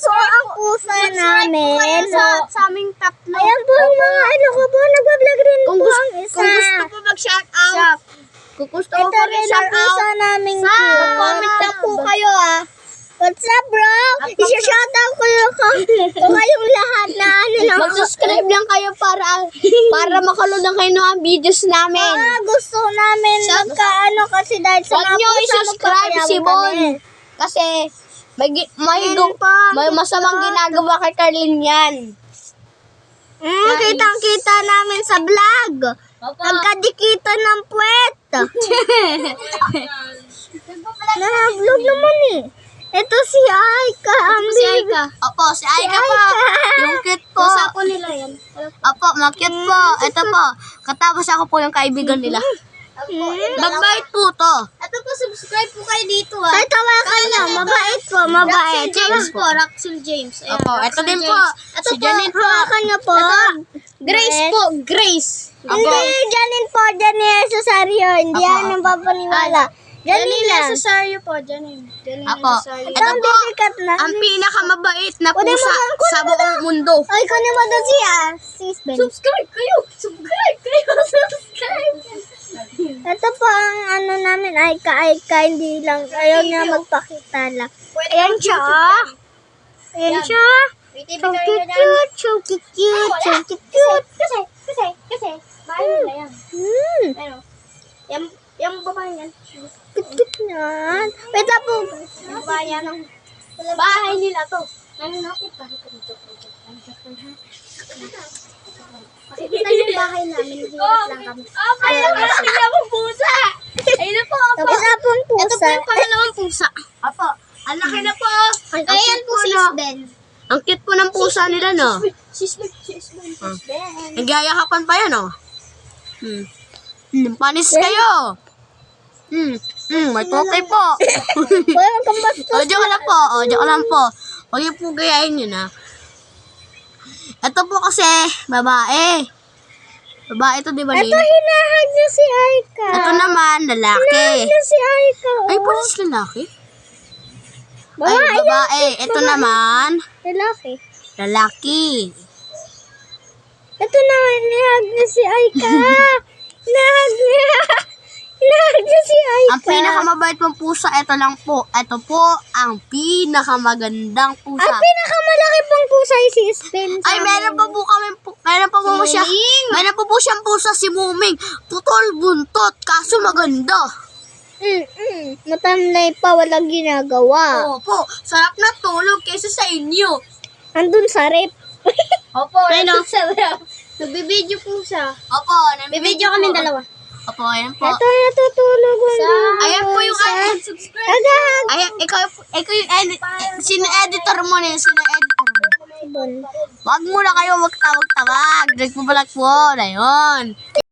po ang pusa namin. Sa aming tatlo. Ayan po ang mga ano ko po. Nag-vlog rin po ang isa. Kung gusto po mag-shout out. Kung gusto po Ito rin ang mag-shout out. pusa namin cute. Comment lang po kayo What's up, bro? Isa-shoutout ko kayong lahat na ano lang. Mag-subscribe lang kayo para makalood lang kayo ng videos namin. Gusto namin magkaano kasi dahil sa Huwag nyo i-subscribe si Bon. Kasi may masamang ginagawa kay Carlin yan. Kitang-kita namin sa vlog. Nagkadikitan ng puwet. Na-vlog naman eh. Ito si Aika. Si Aika. Opo, si Aika po. Yung cute po. Pusa po nila yan. Opo, ma-cute po. Ito po. Katapos ako po yung kaibigan nila. Magbait po to. Ito po, subscribe po kayo dito Ay, tawakan niyo. Mabait po, mabait. Raxel James po. Raxel James. Opo, ito din po. Si Janine po. Hawakan niyo po. Grace po. Grace. Hindi, Janine po. Janine Cesario. Hindi yan ang papaniwala. Janine Cesario po. Janine. Apo. Ito po, ang pinakamabait na Kunin mo pusa lang, kunin sa mo buong mundo. Ay, kunin mo doon si Sven. Subscribe kayo! Subscribe kayo! Subscribe! Ito po ang ano namin, Aika, hindi lang, ayaw niya magpakita lang. Ayan siya, Ayan siya. So cute. Kasi, bahay nila yan. Ano? Yung babae yan. Cute yan. Wait lang po. Yung babae yan. Bahay nila to. Ano nakita? Kita yung bahay namin. Hirap lang kami. Ayun na po pusa. Ayun na po. Isa pong pusa. Ito po yung pangalawang pusa. Apo. Ang laki na po. Ayan po si Sven. Ang cute po ng pusa nila, no? Sis Ben. Nagyayakapan pa yan, oh. Panis kayo. May tokay po. Walang kambastos. Joke lang po. Joke lang po. Huwag yung po gayahin yun, ha. Ito po kasi, babae. Babae ito, di ba, Lin? Ito, hinahag niya si Aika. Ito naman, lalaki. Hinahag niya si Aika. Ay, panis lalaki? Ay, Babae babae. Ito naman, Lalaki. lalaki. Ito naman, hinahag niya si Aika. Hinahag niya si Aika. Ang pinakamabait mong pusa, ito lang po. Ito po, ang pinakamagandang pusa. Ang pinakamalaki pong pusa ay si Sven. Ay, meron pa po siyang pusa si Muming. Tutol, buntot, kaso maganda. Matamlay pa, walang ginagawa. Opo, sarap na tulog kaysa sa inyo. Andun sa rep. Opo, Ano? nagbibideo po siya. Opo, Bibidyo kami dalawa. Opo, ayan po. Ito, natutulog. Ayan po yung subscribe. Agad. Ayan, ikaw yung sino-editor mo na yun, sino-editor mo. Wag muna kayo magtawag-tawag. Nagpabalag po na yun.